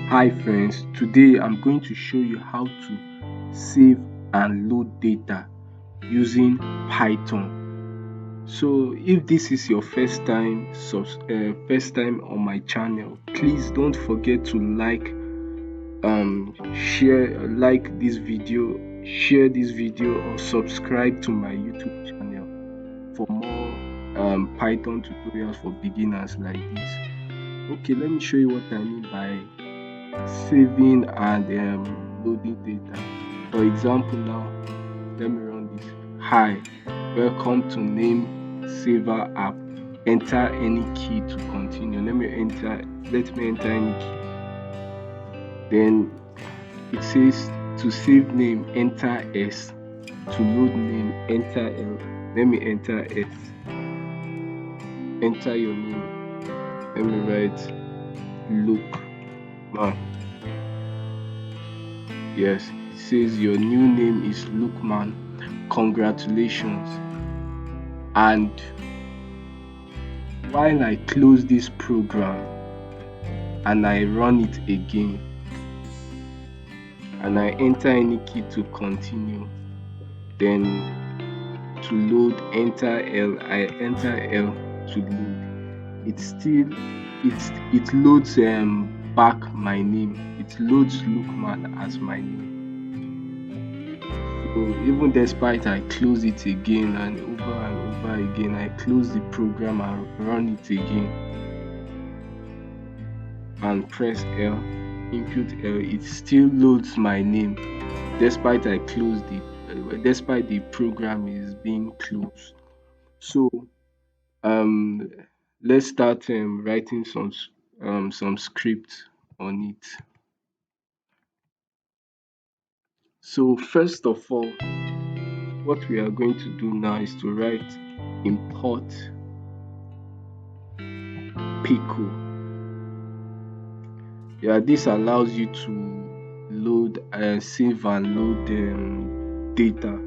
Hi friends, today I'm going to show you how to save and load data using Python. So if this is your first time on my channel, please don't forget to like this video, share this video or subscribe to my YouTube channel for more Python tutorials for beginners like this. Okay, let me show you what I mean by saving and loading data. For example, now let me run this. Hi, welcome to name saver app. Enter any key to continue. Let me enter any key. Then it says to save name, enter S. To load name, enter L. Let me enter S. Enter your name. Let me write Luke man. Yes, it says your new name is Lukman. Congratulations. And while I close this program and I run it again and I enter any key to continue, then to load enter L, I enter L to load. It loads back my name. It loads Lukman as my name. So even despite I close it again and over again, I close the program and run it again and press L, input L, it still loads my name despite despite the program is being closed. So um let's start writing some script on it. So first of all, what we are going to do now is to write import pickle. Yeah, this allows you to load and save and load data.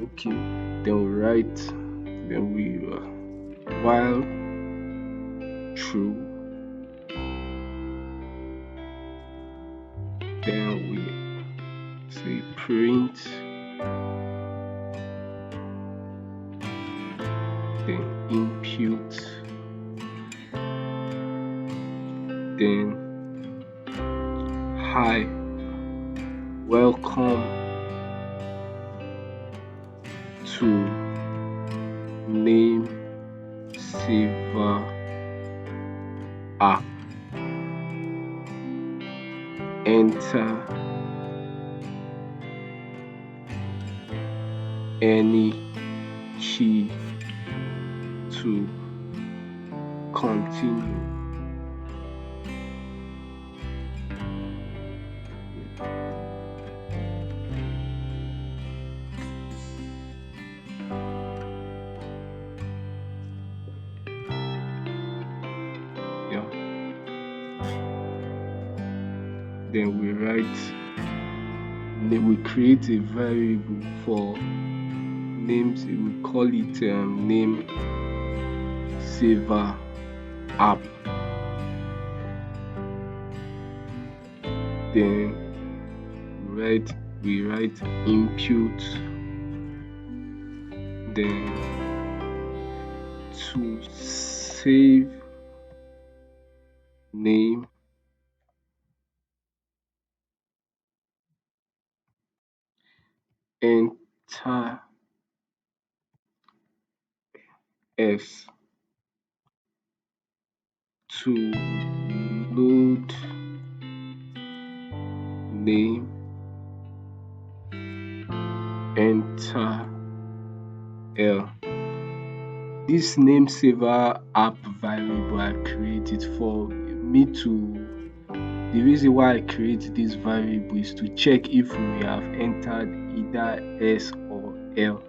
Okay, then we write, then we while true, then we say print, then input, then hi, welcome to name saver app. Enter any key to continue. Yeah. Then we create a variable for names. We call it name saver app. Then we write input, then to save name, enter S. To load name, enter L. This name saver app variable I created for me to the reason why I create this variable is to check if we have entered either S or L.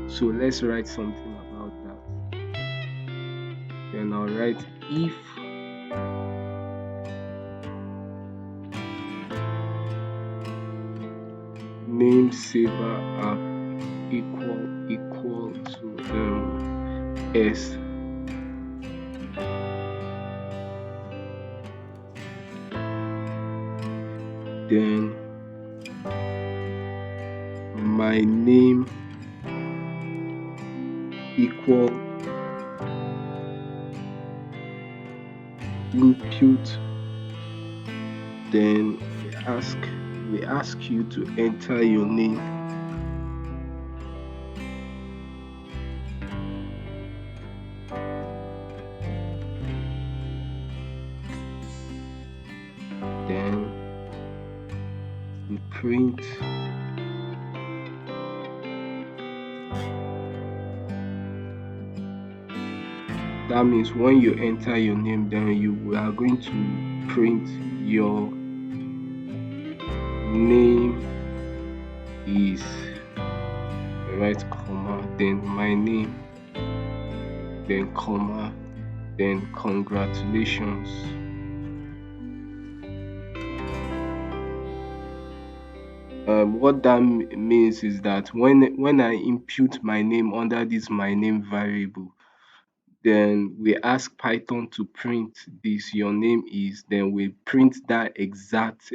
So let's write something about that. Then I'll write if name saver app equal to S, then my name equal input, then we ask you to enter your name. Then we print that means when you enter your name, then you are going to print your name is right comma, then my name, then comma, then congratulations. What that means is that when I input my name under this my name variable, then we ask Python to print this your name is, then we print that exact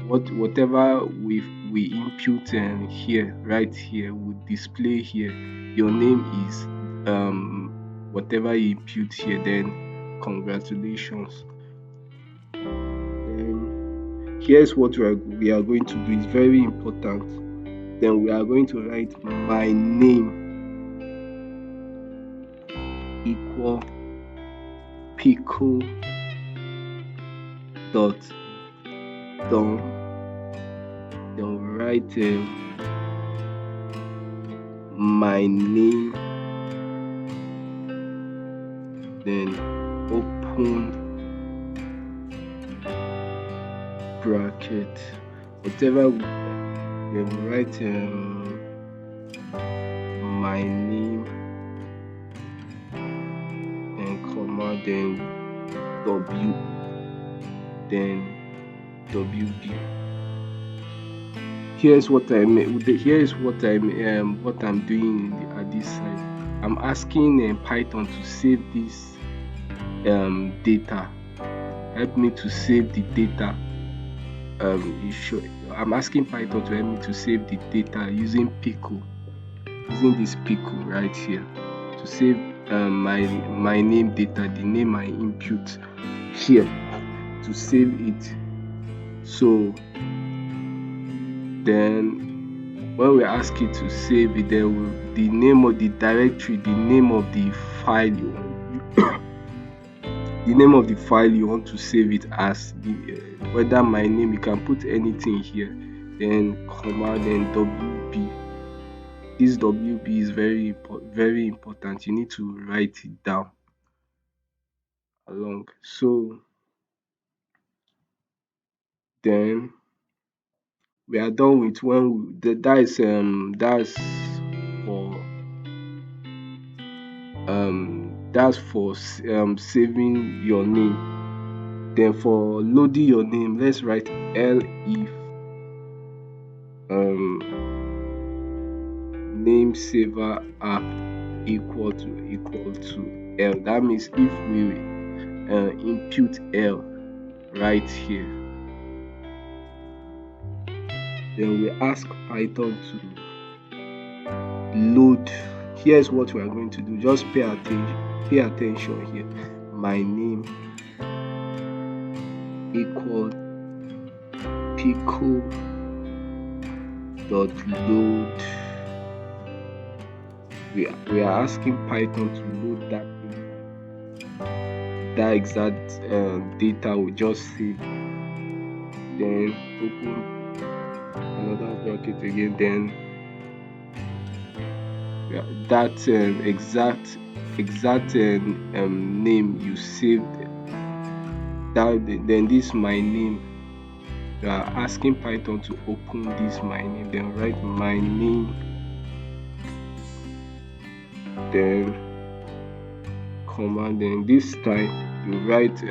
whatever we input here, right here, would display here. Your name is whatever you input here, then congratulations. Then here's what we are going to do. It's very important. Then we are going to write my name equal pickle dot done. Then we write my name, then open bracket, whatever, then we write my name and comma, then W, then WB. Here's what I mean. Here's what I'm doing at this side. I'm asking Python to save this data. Help me to save the data. I'm asking Python to help me to save the data using pickle, using this pickle right here to save my name data, the name I input here, to save it. So then when we ask it to save it, then the name of the directory, the name of the file you want, the name of the file you want to save it as, whether my name, you can put anything here, then comma, then WB. This WB is very important. You need to write it down along. So then we are done with that's for saving your name. Then for loading your name, let's write elif name saver app equal to L. That means if we input L right here, then we ask Python to load. Here's what we are going to do. Just pay attention here. My name equal pickle dot load. We are asking Python to load that exact data we just saved. Then open another bracket again. Then that exact name you saved, then this my name, you are asking Python to open this my name, then write my name, then comma, then this time you write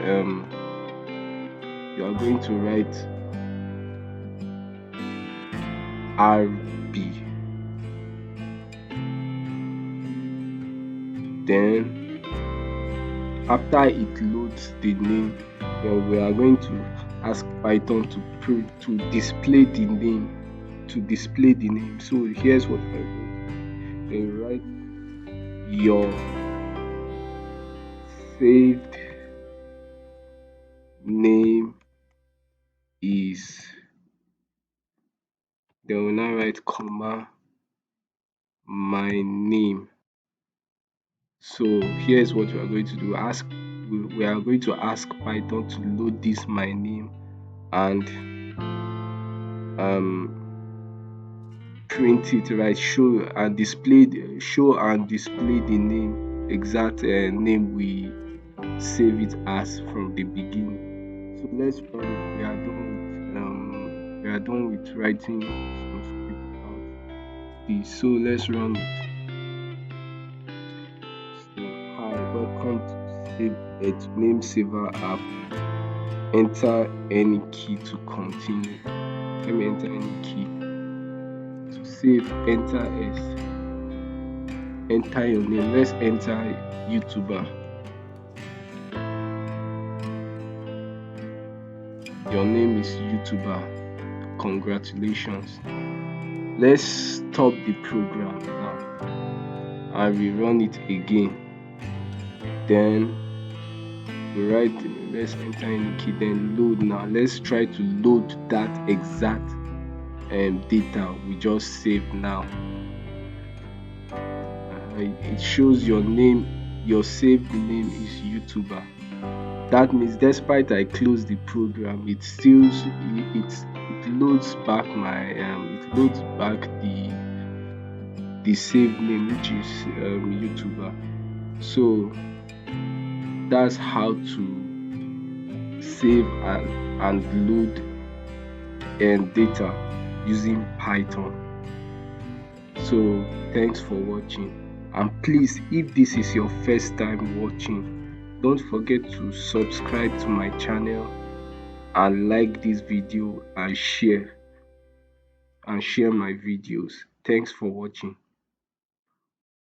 you are going to write RB. Then after it loads the name, then we are going to ask Python to display the name, so here's what I do. Then write your saved name is, then we'll now write comma my name. So here's what we are going to do. We are going to ask Python to load this my name and print it, right? Show and display the name, exact name we save it as from the beginning. So let's run it. We are done with writing some script about this. So let's run it. So hi, welcome to name saver app. Enter any key to continue. Let me enter any key. To save, enter S. Enter your name. Let's enter YouTuber. Your name is YouTuber. Congratulations. Let's stop the program now and rerun it again. Then let's enter any key, then load. Now let's try to load that exact data we just saved. Now it shows your name, your saved name is YouTuber. That means despite I close the program, it loads back the saved name, which is YouTuber. So that's how to save and load data using Python. So thanks for watching, and please, if this is your first time watching, don't forget to subscribe to my channel and like this video and share my videos. Thanks for watching.